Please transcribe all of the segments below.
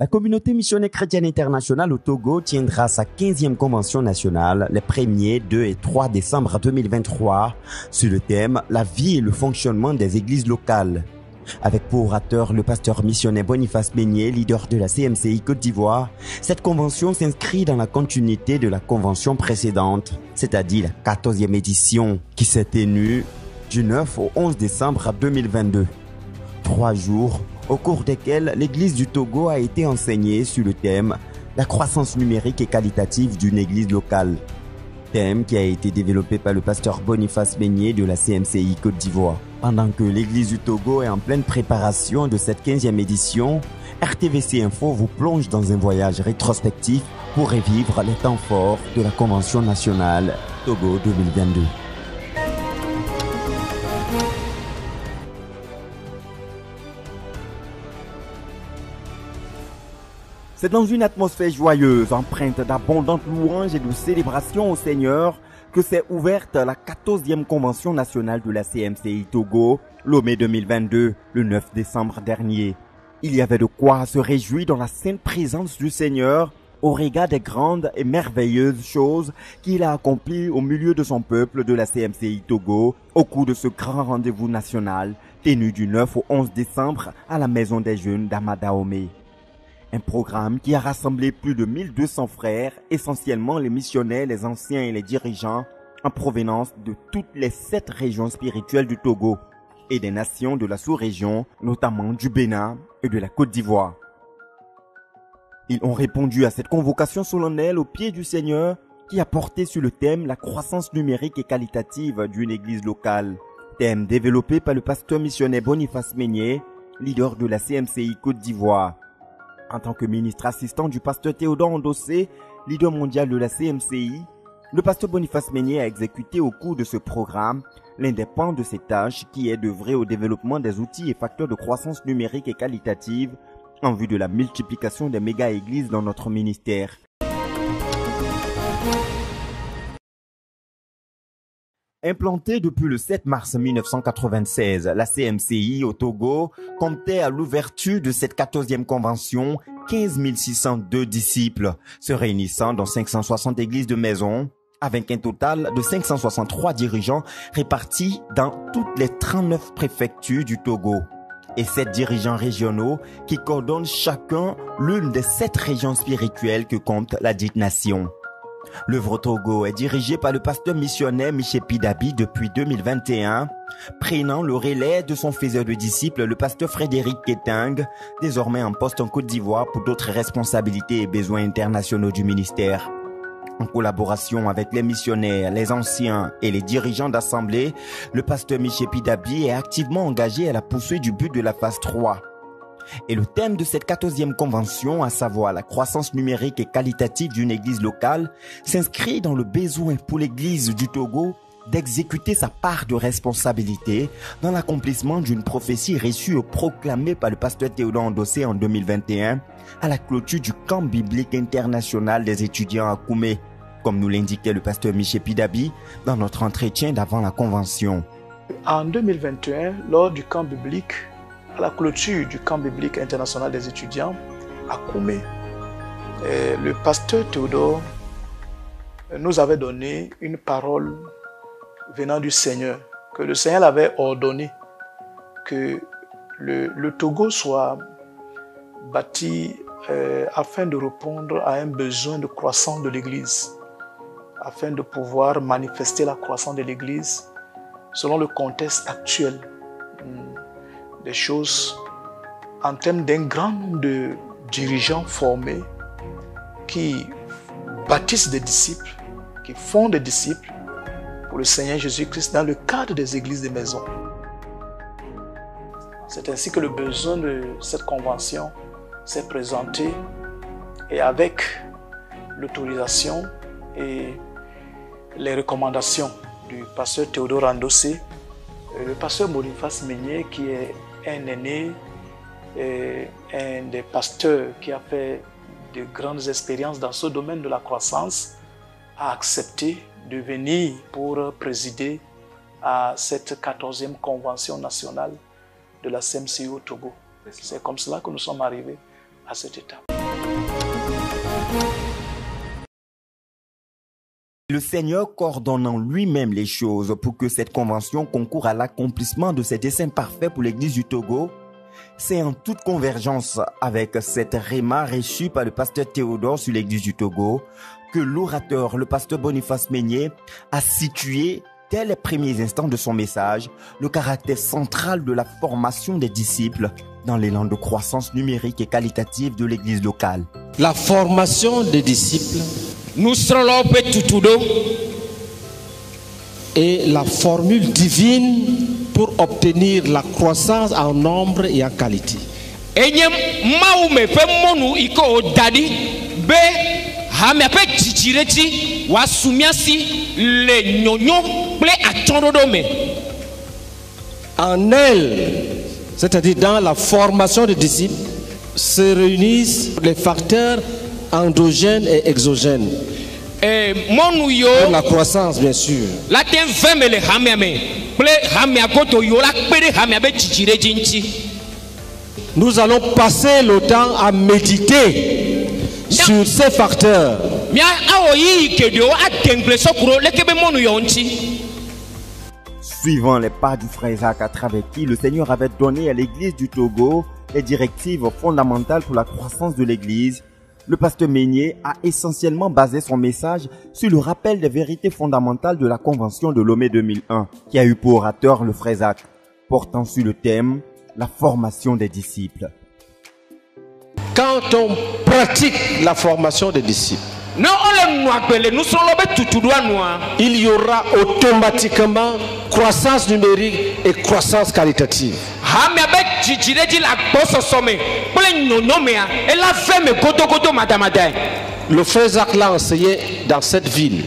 La communauté missionnaire chrétienne internationale au Togo tiendra sa 15e convention nationale les 1er, 2 et 3 décembre 2023 sur le thème « La vie et le fonctionnement des églises locales ». Avec pour orateur le pasteur missionnaire Boniface Meigné, leader de la CMCI Côte d'Ivoire, cette convention s'inscrit dans la continuité de la convention précédente, c'est-à-dire la 14e édition, qui s'est tenue du 9 au 11 décembre 2022. 3 jours au cours desquels l'Église du Togo a été enseignée sur le thème « La croissance numérique et qualitative d'une église locale », thème qui a été développé par le pasteur Boniface Meigné de la CMCI Côte d'Ivoire. Pendant que l'Église du Togo est en pleine préparation de cette 15e édition, RTVC Info vous plonge dans un voyage rétrospectif pour revivre les temps forts de la Convention nationale Togo 2022. C'est dans une atmosphère joyeuse, empreinte d'abondantes louanges et de célébrations au Seigneur, que s'est ouverte la 14e convention nationale de la CMCI Togo, Lomé 2022, le 9 décembre dernier. Il y avait de quoi se réjouir dans la sainte présence du Seigneur, au regard des grandes et merveilleuses choses qu'il a accomplies au milieu de son peuple de la CMCI Togo, au cours de ce grand rendez-vous national, tenu du 9 au 11 décembre à la Maison des Jeunes d'Amadaomé. Un programme qui a rassemblé plus de 1200 frères, essentiellement les missionnaires, les anciens et les dirigeants, en provenance de toutes les 7 régions spirituelles du Togo et des nations de la sous-région, notamment du Bénin et de la Côte d'Ivoire. Ils ont répondu à cette convocation solennelle au pied du Seigneur qui a porté sur le thème « La croissance numérique et qualitative d'une église locale », thème développé par le pasteur missionnaire Boniface Meigné, leader de la CMCI Côte d'Ivoire. En tant que ministre assistant du pasteur Théodore Ndossé, leader mondial de la CMCI, le pasteur Boniface Meigné a exécuté au cours de ce programme l'un des pans de ses tâches qui est d'œuvrer au développement des outils et facteurs de croissance numérique et qualitative en vue de la multiplication des méga-églises dans notre ministère. Implantée depuis le 7 mars 1996, la CMCI au Togo comptait à l'ouverture de cette 14e convention 15 602 disciples, se réunissant dans 560 églises de maison, avec un total de 563 dirigeants répartis dans toutes les 39 préfectures du Togo, et 7 dirigeants régionaux qui coordonnent chacun l'une des 7 régions spirituelles que compte la dite nation. L'œuvre Togo est dirigée par le pasteur missionnaire Michepi Dabi depuis 2021, prenant le relais de son faiseur de disciples, le pasteur Frédéric Keteng, désormais en poste en Côte d'Ivoire pour d'autres responsabilités et besoins internationaux du ministère. En collaboration avec les missionnaires, les anciens et les dirigeants d'assemblée, le pasteur Michepi Dabi est activement engagé à la poursuite du but de la phase 3. Et le thème de cette 14e convention, à savoir la croissance numérique et qualitative d'une église locale, s'inscrit dans le besoin pour l'église du Togo d'exécuter sa part de responsabilité dans l'accomplissement d'une prophétie reçue et proclamée par le pasteur Théodore Ndossé en 2021 à la clôture du camp biblique international des étudiants à Koumé, comme nous l'indiquait le pasteur Michepi Dabi dans notre entretien d'avant la convention. En 2021, lors du camp biblique, à la clôture du camp biblique international des étudiants à Koumé, le pasteur Théodore nous avait donné une parole venant du Seigneur, que le Seigneur avait ordonné que le Togo soit bâti afin de répondre à un besoin de croissance de l'Église, afin de pouvoir manifester la croissance de l'Église selon le contexte actuel des choses en termes d'un grand nombre de dirigeants formés qui bâtissent des disciples, qui font des disciples pour le Seigneur Jésus-Christ dans le cadre des églises de maison. C'est ainsi que le besoin de cette convention s'est présenté et avec l'autorisation et les recommandations du pasteur Théodore Ndossé, le pasteur Boniface Meigné, qui est un aîné, un des pasteurs qui a fait de grandes expériences dans ce domaine de la croissance, a accepté de venir pour présider à cette 14e convention nationale de la CMCI au Togo. C'est comme cela que nous sommes arrivés à cette étape. Le Seigneur coordonnant lui-même les choses pour que cette convention concourt à l'accomplissement de ses desseins parfaits pour l'Église du Togo, c'est en toute convergence avec cette réma reçue par le pasteur Théodore sur l'Église du Togo que l'orateur, le pasteur Boniface Meignier, a situé, dès les premiers instants de son message, le caractère central de la formation des disciples dans l'élan de croissance numérique et qualitative de l'Église locale. La formation des disciples est la formule divine pour obtenir la croissance en nombre et en qualité. En elle, c'est-à-dire dans la formation des disciples, se réunissent les facteurs endogènes et exogènes. Pour la croissance, bien sûr. Nous allons passer le temps à méditer sur ces facteurs. Suivant les pas du frère Isaac à travers qui le Seigneur avait donné à l'Église du Togo les directives fondamentales pour la croissance de l'Église, le pasteur Meignier a essentiellement basé son message sur le rappel des vérités fondamentales de la Convention de Lomé 2001, qui a eu pour orateur le frère Isaac, portant sur le thème « La formation des disciples ». Quand on pratique la formation des disciples, il y aura automatiquement croissance numérique et croissance qualitative. Le frère Isaac l'a enseigné dans cette ville.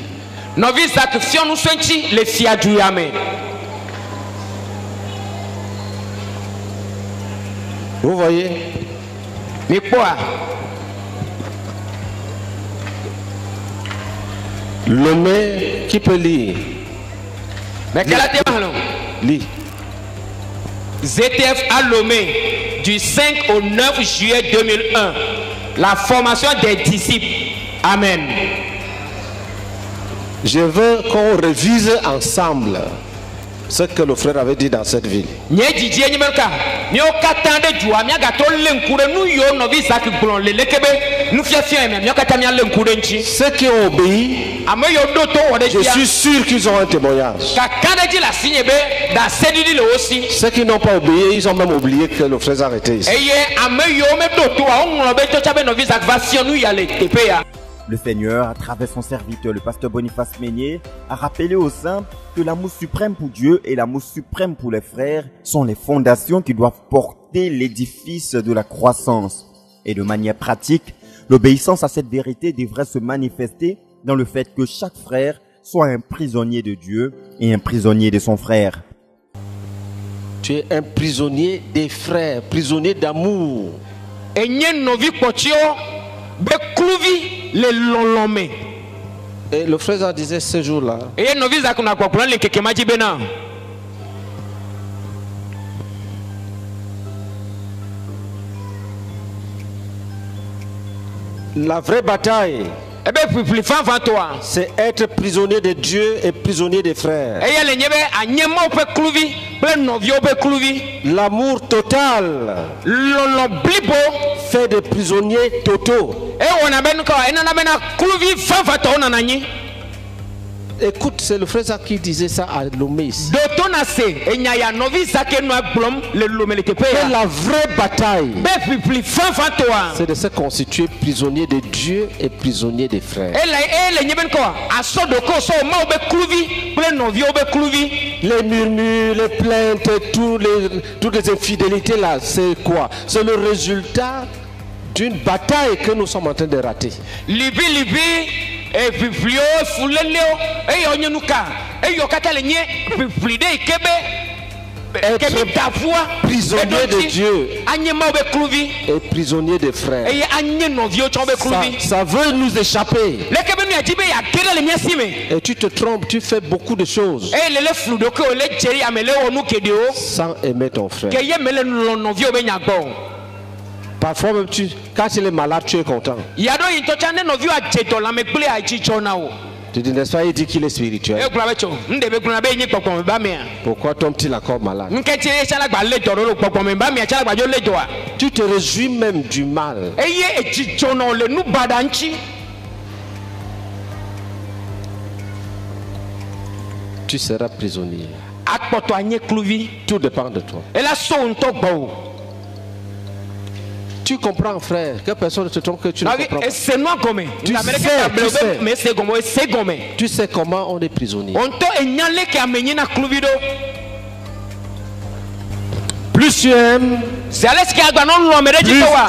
Vous voyez? Mais quoi? Lomé, qui peut lire? Mais quel lis. ZTF à Lomé du 5 au 9 juillet 2001. La formation des disciples. Amen. Je veux qu'on révise ensemble ce que le frère avait dit dans cette ville. Ceux qui ont obéi, je suis sûr qu'ils ont un témoignage. Ceux qui n'ont pas obéi, ils ont même oublié que le frère a été ici. Le Seigneur, à travers son serviteur, le pasteur Boniface Meignier, a rappelé aux saints que l'amour suprême pour Dieu et l'amour suprême pour les frères sont les fondations qui doivent porter l'édifice de la croissance. Et de manière pratique, l'obéissance à cette vérité devrait se manifester dans le fait que chaque frère soit un prisonnier de Dieu et un prisonnier de son frère. Tu es un prisonnier des frères, prisonnier d'amour. Et le frère disait ce jour-là, la vraie bataille, c'est être prisonnier de Dieu et prisonnier des frères. L'amour total fait des prisonniers totaux. Écoute, c'est le frère qui disait ça à Lomé ici. Que la vraie bataille, c'est de se constituer prisonnier de Dieu et prisonnier des frères. Les murmures, les plaintes, toutes les infidélités là, c'est quoi? C'est le résultat d'une bataille que nous sommes en train de rater. Être prisonnier de Dieu et prisonnier des frères, ça veut nous échapper. Et tu te trompes, tu fais beaucoup de choses sans aimer ton frère. Parfois même, quand il est malade, tu es content. Yado intochane no view ajeto la me play achicho na o. Tu dis, n'est-ce pas, il dit qu'il est spirituel. E kura becho, ndebe kuna be yin popo me ba me a. Pourquoi tombe-t-il encore malade? Nketi e chala gba lejo ro popo me ba me a chala gba jo lejo a. Tu te réjouis même du mal. Eye echicho na le nu badanchi. Tu seras prisonnier. Akpoto anye kluvi. Tout dépend de toi. E la so nto gbo. Tu comprends, frère, que personne ne te trompe, que tu ne comprends pas. Tu sais comment on est prisonnier. Plus tu aimes, plus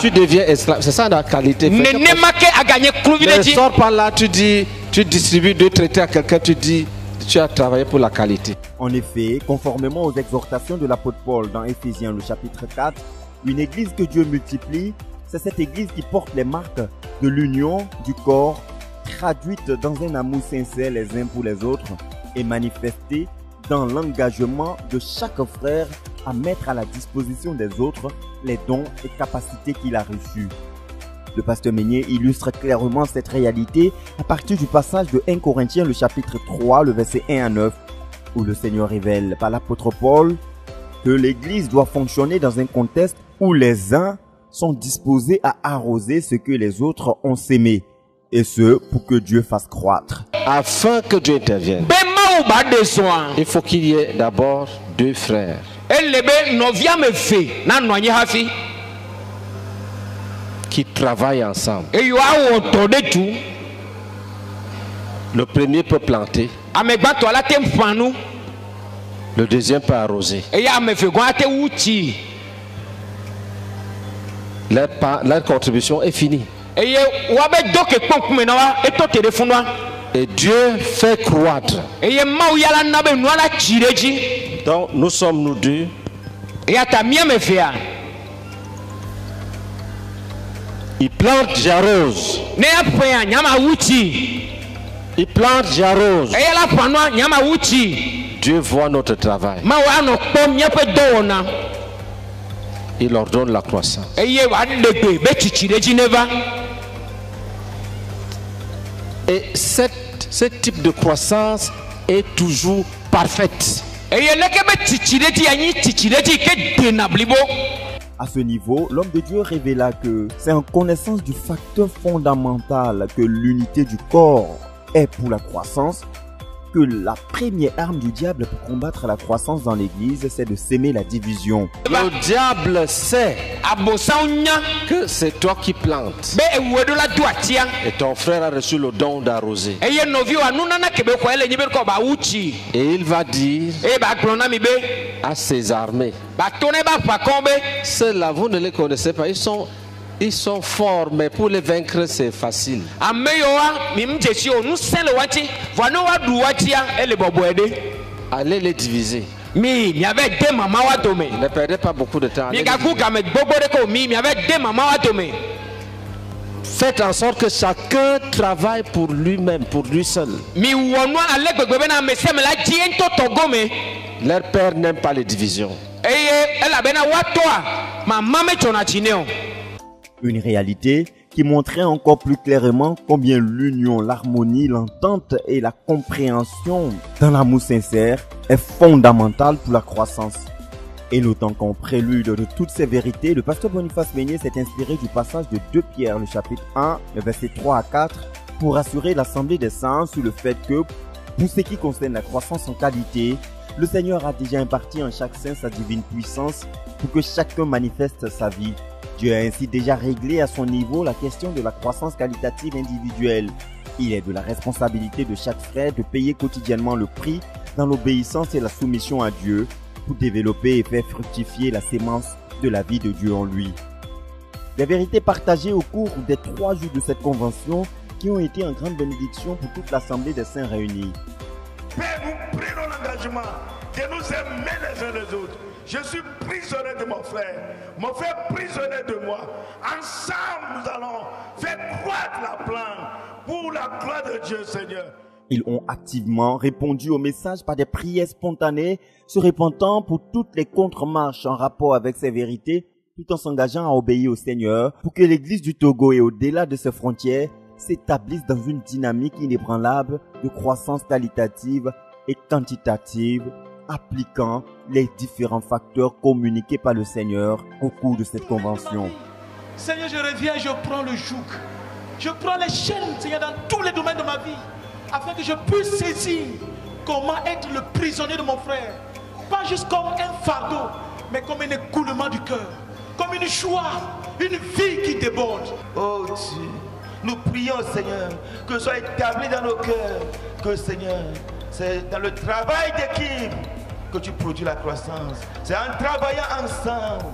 tu deviens esclave. C'est ça la qualité. Ne sors pas là, tu dis, tu distribues 2 traités à quelqu'un, tu dis, tu as travaillé pour la qualité. En effet, conformément aux exhortations de l'apôtre Paul dans Éphésiens le chapitre 4, une église que Dieu multiplie, c'est cette église qui porte les marques de l'union du corps, traduite dans un amour sincère les uns pour les autres et manifestée dans l'engagement de chaque frère à mettre à la disposition des autres les dons et capacités qu'il a reçus. Le pasteur Meignet illustre clairement cette réalité à partir du passage de 1 Corinthiens le chapitre 3, le verset 1 à 9, où le Seigneur révèle par l'apôtre Paul que l'église doit fonctionner dans un contexte où les uns sont disposés à arroser ce que les autres ont sémé, et ce pour que Dieu fasse croître. Afin que Dieu intervienne, il faut qu'il y ait d'abord 2 frères qui travaillent ensemble. Le premier peut planter, le deuxième peut arroser. Leur contribution est finie. Et Dieu fait croître. Donc nous sommes nous 2. Il plante, j'arrose. Il plante, j'arrose. Dieu voit notre travail. Il ordonne la croissance. Et ce type de croissance est toujours parfaite. À ce niveau, l'homme de Dieu révéla que c'est en connaissance du facteur fondamental que l'unité du corps est pour la croissance que la première arme du diable pour combattre la croissance dans l'église, c'est de s'aimer la division. Le diable sait que c'est toi qui plantes. Et ton frère a reçu le don d'arroser. Et il va dire à ses armées, ceux-là, vous ne les connaissez pas, ils sont forts, mais pour les vaincre, c'est facile. Allez les diviser. Ne perdez pas beaucoup de temps. Faites en sorte que chacun travaille pour lui-même, pour lui seul. Leur père n'aime pas les divisions. Une réalité qui montrait encore plus clairement combien l'union, l'harmonie, l'entente et la compréhension dans l'amour sincère est fondamentale pour la croissance. Et notant qu'en prélude de toutes ces vérités, le pasteur Boniface Meignet s'est inspiré du passage de 2 Pierre, le chapitre 1, le verset 3 à 4, pour rassurer l'Assemblée des Saints sur le fait que, pour ce qui concerne la croissance en qualité, le Seigneur a déjà imparti en chaque saint sa divine puissance pour que chacun manifeste sa vie. Dieu a ainsi déjà réglé à son niveau la question de la croissance qualitative individuelle. Il est de la responsabilité de chaque frère de payer quotidiennement le prix dans l'obéissance et la soumission à Dieu pour développer et faire fructifier la sémence de la vie de Dieu en lui. Les vérités partagées au cours des 3 jours de cette convention qui ont été en grande bénédiction pour toute l'Assemblée des Saints réunis. Père, nous prenons l'engagement de nous aimer les uns les autres. Je suis prisonnier de mon frère prisonnier de moi. Ensemble, nous allons faire croître la plante pour la gloire de Dieu, Seigneur. Ils ont activement répondu au message par des prières spontanées, se repentant pour toutes les contre-marches en rapport avec ces vérités tout en s'engageant à obéir au Seigneur pour que l'Église du Togo et au-delà de ses frontières s'établisse dans une dynamique inébranlable de croissance qualitative et quantitative, appliquant les différents facteurs communiqués par le Seigneur au cours de cette convention. Seigneur, je reviens, je prends le joug. Je prends les chaînes, Seigneur, dans tous les domaines de ma vie, afin que je puisse saisir comment être le prisonnier de mon frère. Pas juste comme un fardeau, mais comme un écoulement du cœur, comme une joie, une vie qui déborde. Oh Dieu, nous prions, Seigneur, que soit établi dans nos cœurs, que Seigneur, c'est dans le travail d'équipe que tu produis la croissance. C'est en travaillant ensemble,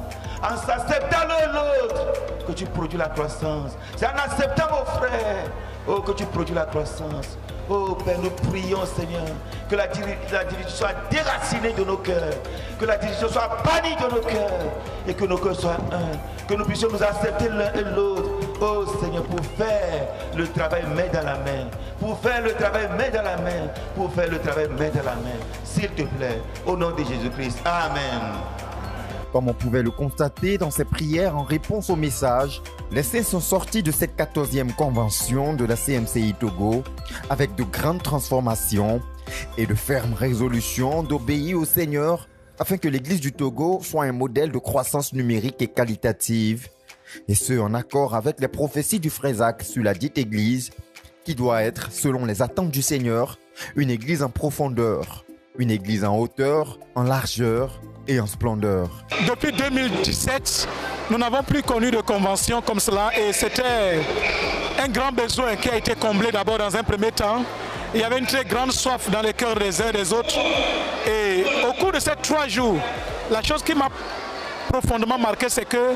en s'acceptant l'un l'autre, que tu produis la croissance. C'est en acceptant vos frères, oh, que tu produis la croissance. Oh Père, nous prions, Seigneur, que la division soit déracinée de nos cœurs, que la division soit bannie de nos cœurs, et que nos cœurs soient un, que nous puissions nous accepter l'un et l'autre. Oh Seigneur, pour faire le travail main dans la main, pour faire le travail main dans la main, pour faire le travail main dans la main, s'il te plaît, au nom de Jésus-Christ. Amen. Comme on pouvait le constater dans ses prières en réponse au message, les saints sont sortis de cette 14e convention de la CMCI Togo avec de grandes transformations et de fermes résolutions d'obéir au Seigneur afin que l'Église du Togo soit un modèle de croissance numérique et qualitative, et ce en accord avec les prophéties du frère Zach sur la dite Église qui doit être, selon les attentes du Seigneur, une Église en profondeur, une Église en hauteur, en largeur et en splendeur. Depuis 2017, nous n'avons plus connu de convention comme cela et c'était un grand besoin qui a été comblé d'abord dans un premier temps. Il y avait une très grande soif dans les cœurs des uns et des autres. Et au cours de ces 3 jours, la chose qui m'a profondément marqué, c'est que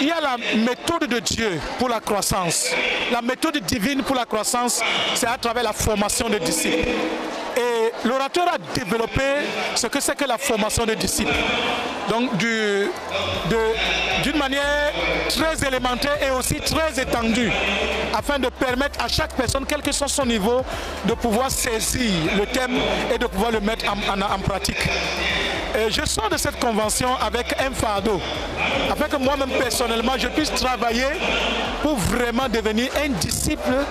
il y a la méthode de Dieu pour la croissance. La méthode divine pour la croissance, c'est à travers la formation des disciples. Et l'orateur a développé ce que c'est que la formation des disciples. Donc d'une manière très élémentaire et aussi très étendue, afin de permettre à chaque personne, quel que soit son niveau, de pouvoir saisir le thème et de pouvoir le mettre en pratique. Et je sors de cette convention avec un fardeau, afin que moi-même personnellement je puisse travailler pour vraiment devenir un disciple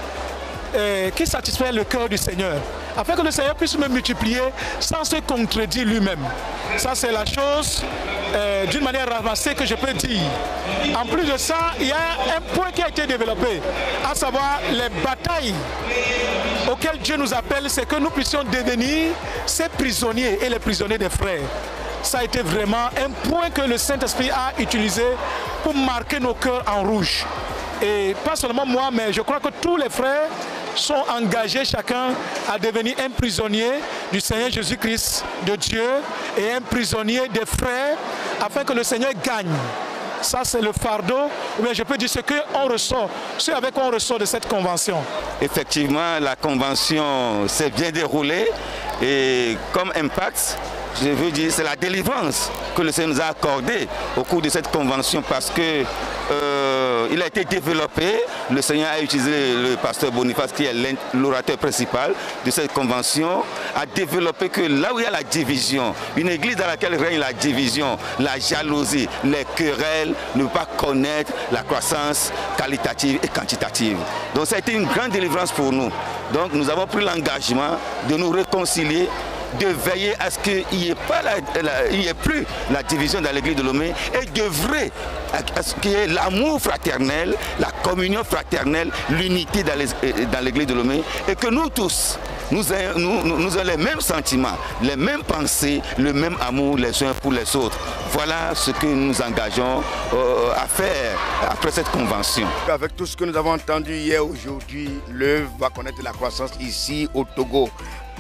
qui satisfait le cœur du Seigneur, afin que le Seigneur puisse me multiplier sans se contredire lui-même. Ça, c'est la chose d'une manière ramassée que je peux dire. En plus de ça, il y a un point qui a été développé, à savoir les batailles auxquelles Dieu nous appelle, c'est que nous puissions devenir ses prisonniers et les prisonniers des frères. Ça a été vraiment un point que le Saint-Esprit a utilisé pour marquer nos cœurs en rouge. Et pas seulement moi, mais je crois que tous les frères sont engagés chacun à devenir un prisonnier du Seigneur Jésus-Christ, de Dieu, et un prisonnier des frères, afin que le Seigneur gagne. Ça, c'est le fardeau, ou bien je peux dire ce qu'on ressort, ce avec quoi on ressort de cette convention. Effectivement, la convention s'est bien déroulée et comme impact, je veux dire, c'est la délivrance que le Seigneur nous a accordée au cours de cette convention parce que il a été développé. Le Seigneur a utilisé le pasteur Boniface, qui est l'orateur principal de cette convention, a développé que là où il y a la division, une église dans laquelle règne la division, la jalousie, les querelles, ne peut pas connaître la croissance qualitative et quantitative. Donc ça a été une grande délivrance pour nous. Donc nous avons pris l'engagement de nous réconcilier, de veiller à ce qu'il n'y ait plus la division dans l'église de Lomé et d'œuvrer à ce qu'il y ait l'amour fraternel, la communion fraternelle, l'unité dans l'église de Lomé et que nous tous, nous ayons les mêmes sentiments, les mêmes pensées, le même amour les uns pour les autres. Voilà ce que nous engageons à faire après cette convention. Avec tout ce que nous avons entendu hier, aujourd'hui, l'œuvre va connaître la croissance ici au Togo.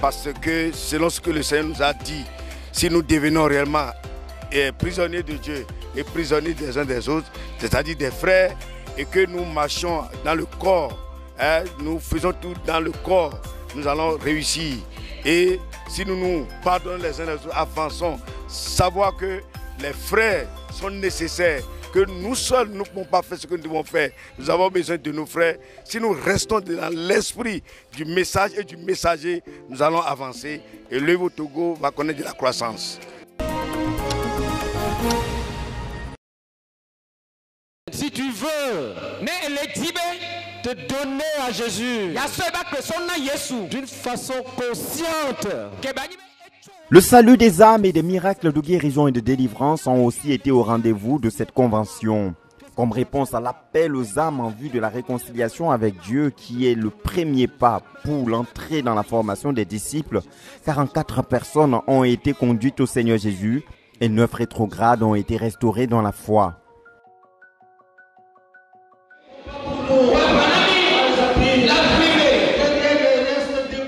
Parce que selon ce que le Seigneur nous a dit, si nous devenons réellement prisonniers de Dieu et prisonniers des uns des autres, c'est-à-dire des frères, et que nous marchons dans le corps, nous faisons tout dans le corps, nous allons réussir. Et si nous nous pardonnons les uns les autres, avançons, savoir que les frères sont nécessaires, que nous seuls ne pouvons pas faire ce que nous devons faire. Nous avons besoin de nos frères. Si nous restons dans l'esprit du message et du messager, nous allons avancer et l'œuvre au Togo va connaître de la croissance. tu veux te donner à Jésus d'une façon consciente, le salut des âmes et des miracles de guérison et de délivrance ont aussi été au rendez-vous de cette convention. Comme réponse à l'appel aux âmes en vue de la réconciliation avec Dieu qui est le premier pas pour l'entrée dans la formation des disciples, 44 personnes ont été conduites au Seigneur Jésus et 9 rétrogrades ont été restaurés dans la foi.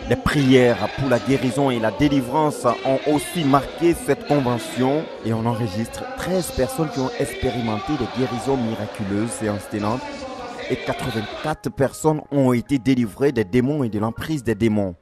Les prières pour la guérison et la délivrance ont aussi marqué cette convention et on enregistre 13 personnes qui ont expérimenté des guérisons miraculeuses et installantes et 84 personnes ont été délivrées des démons et de l'emprise des démons.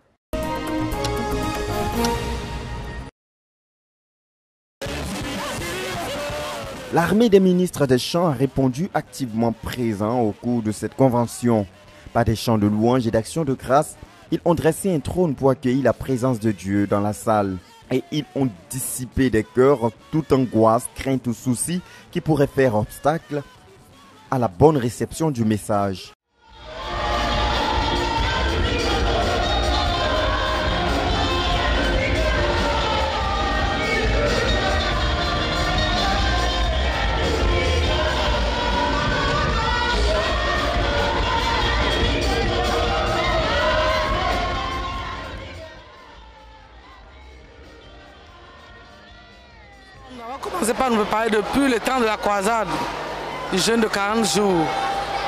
L'armée des ministres des chants a répondu activement présent au cours de cette convention. Par des chants de louange et d'actions de grâce, ils ont dressé un trône pour accueillir la présence de Dieu dans la salle. Et ils ont dissipé des cœurs toute angoisse, crainte ou souci qui pourrait faire obstacle à la bonne réception du message. Commencez par nous préparer depuis le temps de la croisade, du jeûne de 40 jours.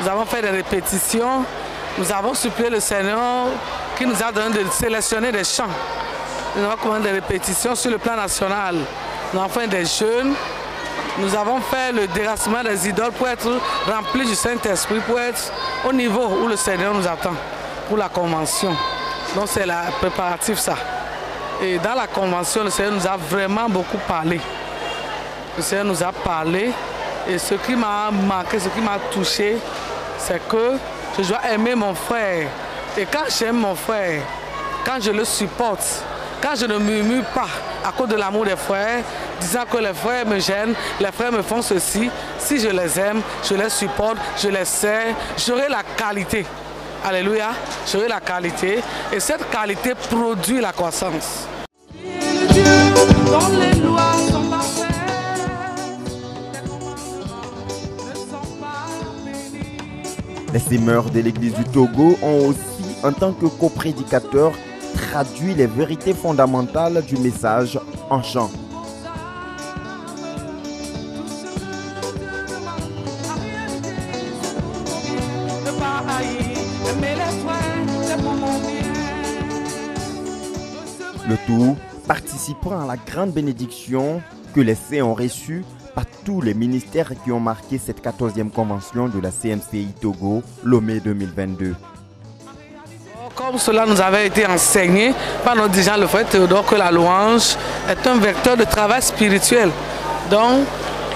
Nous avons fait des répétitions, nous avons supplié le Seigneur qui nous a donné de sélectionner des chants. Nous avons commandé des répétitions sur le plan national. Nous avons fait des jeûnes, nous avons fait le déracinement des idoles pour être remplis du Saint-Esprit, pour être au niveau où le Seigneur nous attend pour la convention. Donc c'est le préparatif ça. Et dans la convention, le Seigneur nous a vraiment beaucoup parlé. Le Seigneur nous a parlé et ce qui m'a marqué, ce qui m'a touché, c'est que je dois aimer mon frère. Et quand j'aime mon frère, quand je le supporte, quand je ne murmure pas à cause de l'amour des frères, disant que les frères me gênent, les frères me font ceci, si je les aime, je les supporte, je les sers, j'aurai la qualité. Alléluia, j'aurai la qualité et cette qualité produit la croissance. Dans les lois sont parfaites. Les sémeurs de l'église du Togo ont aussi, en tant que coprédicateurs, traduit les vérités fondamentales du message en chant. Le tout participant à la grande bénédiction que les saints ont reçue par tous les ministères qui ont marqué cette 14e convention de la CMCI Togo, Lomé 2022. Comme cela nous avait été enseigné par notre dirigeant le frère Théodore, que la louange est un vecteur de travail spirituel. Donc,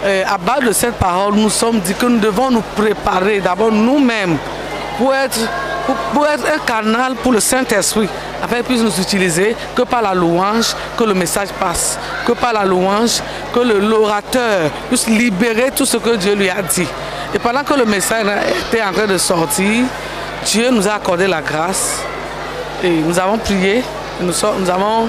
à base de cette parole, nous sommes dit que nous devons nous préparer d'abord nous-mêmes pour être un canal pour le Saint-Esprit, afin qu'il puisse nous utiliser que par la louange que le message passe, que par la louange que l'orateur puisse libérer tout ce que Dieu lui a dit. Et pendant que le message était en train de sortir, Dieu nous a accordé la grâce et nous avons prié, nous avons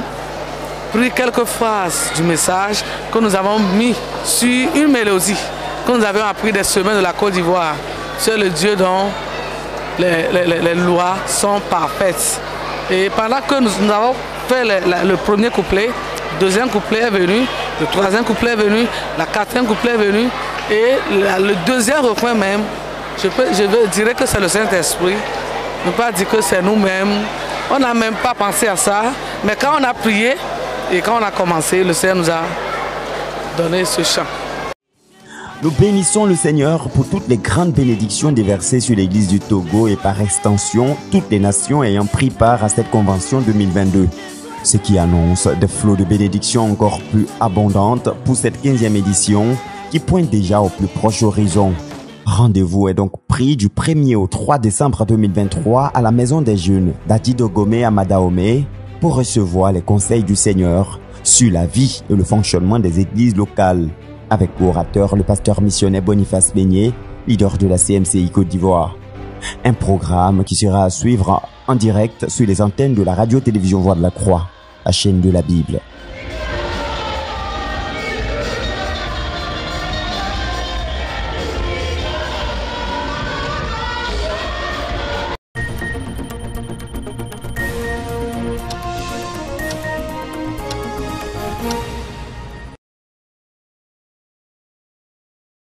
pris quelques phrases du message que nous avons mis sur une mélodie que nous avions appris des semaines de la Côte d'Ivoire. C'est le Dieu dont les lois sont parfaites. Et pendant que nous avons fait le premier couplet, le deuxième couplet est venu, le troisième couplet est venu, la quatrième couplet est venu, et le deuxième refrain même, je dirais que c'est le Saint-Esprit. Ne pas dire que c'est nous-mêmes. On n'a même pas pensé à ça, mais quand on a prié et quand on a commencé, le Seigneur nous a donné ce chant. Nous bénissons le Seigneur pour toutes les grandes bénédictions déversées sur l'église du Togo et par extension, toutes les nations ayant pris part à cette convention 2022. Ce qui annonce des flots de bénédictions encore plus abondantes pour cette 15e édition qui pointe déjà au plus proche horizon. Rendez-vous est donc pris du 1er au 3 décembre 2023 à la Maison des Jeunes d'Adidogomé à Madaomé pour recevoir les conseils du Seigneur sur la vie et le fonctionnement des églises locales. Avec pour orateur le pasteur missionnaire Boniface Beignet, leader de la CMCI Côte d'Ivoire. Un programme qui sera à suivre en direct sur les antennes de la radio-télévision Voix de la Croix, la chaîne de la Bible.